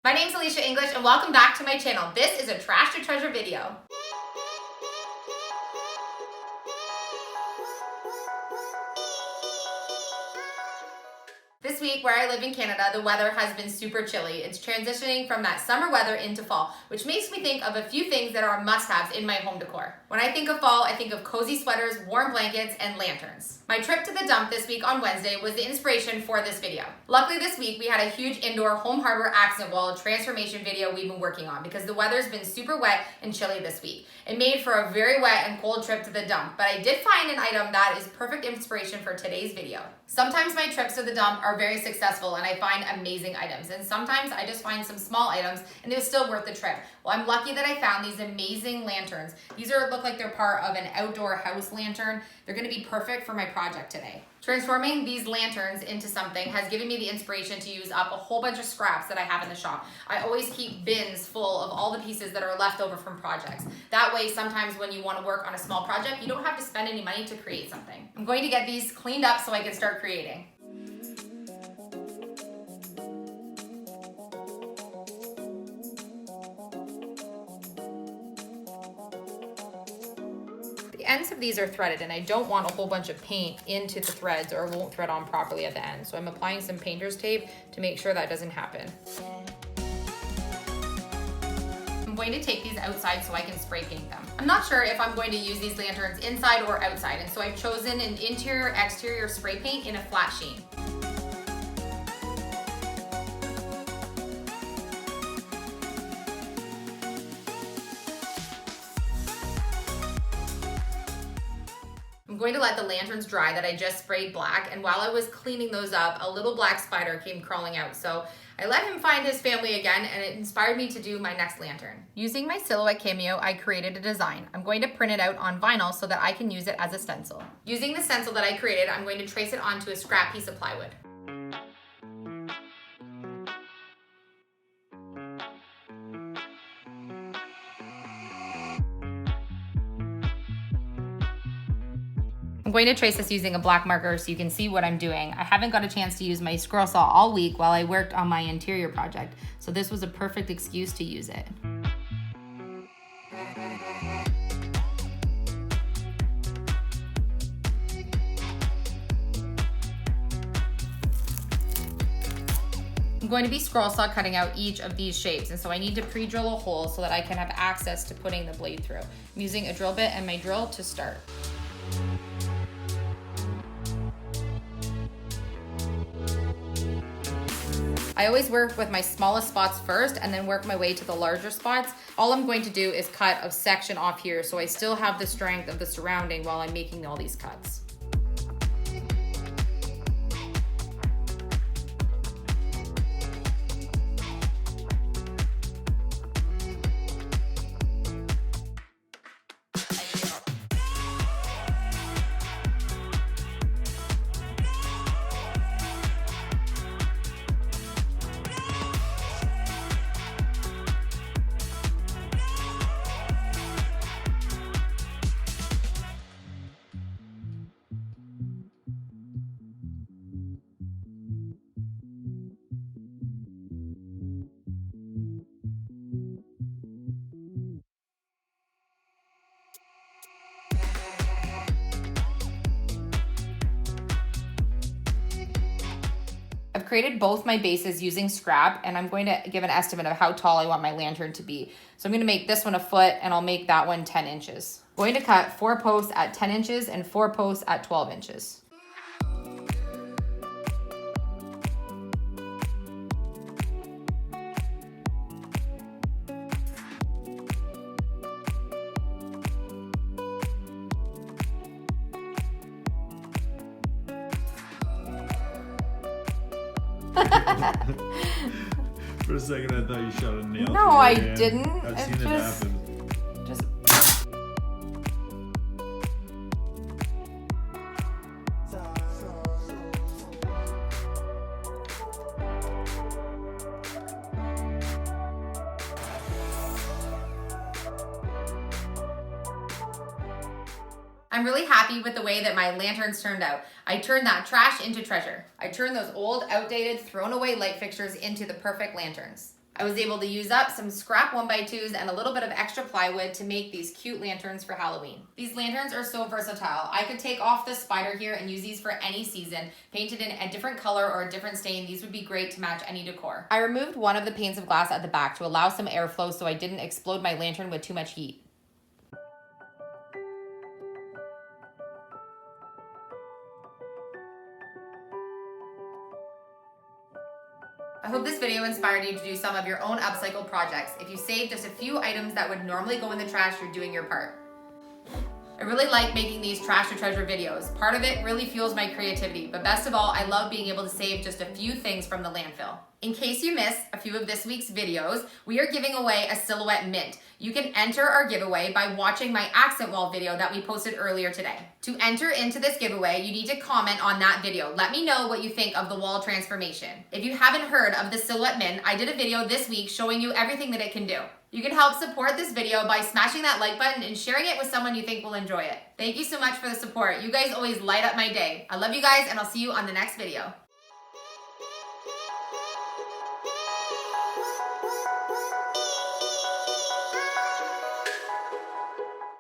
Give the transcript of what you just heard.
My name's Alicia English and welcome back to my channel. This is a trash to treasure video. This week, where I live in Canada, the weather has been super chilly. It's transitioning from that summer weather into fall, which makes me think of a few things that are must-haves in my home decor. When I think of fall, I think of cozy sweaters, warm blankets, and lanterns. My trip to the dump this week on Wednesday was the inspiration for this video. Luckily this week, we had a huge indoor home harbor accent wall transformation video we've been working on because the weather's been super wet and chilly this week. It made for a very wet and cold trip to the dump, but I did find an item that is perfect inspiration for today's video. Sometimes my trips to the dump are very successful and I find amazing items, and sometimes I just find some small items and they're still worth the trip. Well, I'm lucky that I found these amazing lanterns. These look like they're part of an outdoor house lantern. They're gonna be perfect for my project today. Transforming these lanterns into something has given me the inspiration to use up a whole bunch of scraps that I have in the shop. I always keep bins full of all the pieces that are left over from projects. That way, sometimes when you want to work on a small project, you don't have to spend any money to create something. I'm going to get these cleaned up so I can start creating. The ends of these are threaded and I don't want a whole bunch of paint into the threads or it won't thread on properly at the end. So I'm applying some painter's tape to make sure that doesn't happen. I'm going to take these outside so I can spray paint them. I'm not sure if I'm going to use these lanterns inside or outside, and so I've chosen an interior-exterior spray paint in a flat sheen. I'm going to let the lanterns dry that I just sprayed black, and while I was cleaning those up, a little black spider came crawling out. So I let him find his family again, and it inspired me to do my next lantern. Using my silhouette cameo, I created a design. I'm going to print it out on vinyl so that I can use it as a stencil. Using the stencil that I created, I'm going to trace it onto a scrap piece of plywood. I'm going to trace this using a black marker so you can see what I'm doing. I haven't got a chance to use my scroll saw all week while I worked on my interior project, so this was a perfect excuse to use it. I'm going to be scroll saw cutting out each of these shapes, and so I need to pre-drill a hole so that I can have access to putting the blade through. I'm using a drill bit and my drill to start. I always work with my smallest spots first and then work my way to the larger spots. All I'm going to do is cut a section off here so I still have the strength of the surrounding while I'm making all these cuts. I've created both my bases using scrap, and I'm going to give an estimate of how tall I want my lantern to be. So I'm going to make this one a foot and I'll make that one 10 inches. I'm going to cut 4 posts at 10 inches and 4 posts at 12 inches. For a second, I thought you shot a nail. No, I didn't. I've seen it happen. I'm really happy with the way that my lanterns turned out. I turned that trash into treasure. I turned those old, outdated, thrown away light fixtures into the perfect lanterns. I was able to use up some scrap 1x2s and a little bit of extra plywood to make these cute lanterns for Halloween. These lanterns are so versatile. I could take off the spider here and use these for any season. Painted in a different color or a different stain, these would be great to match any decor. I removed one of the panes of glass at the back to allow some airflow so I didn't explode my lantern with too much heat. I hope this video inspired you to do some of your own upcycle projects. If you saved just a few items that would normally go in the trash, you're doing your part. I really like making these trash to treasure videos. Part of it really fuels my creativity, but best of all, I love being able to save just a few things from the landfill. In case you missed a few of this week's videos, we are giving away a silhouette mint. You can enter our giveaway by watching my accent wall video that we posted earlier today. To enter into this giveaway, you need to comment on that video. Let me know what you think of the wall transformation. If you haven't heard of the silhouette mint, I did a video this week showing you everything that it can do. You can help support this video by smashing that like button and sharing it with someone you think will enjoy it. Thank you so much for the support. You guys always light up my day. I love you guys, and I'll see you on the next video.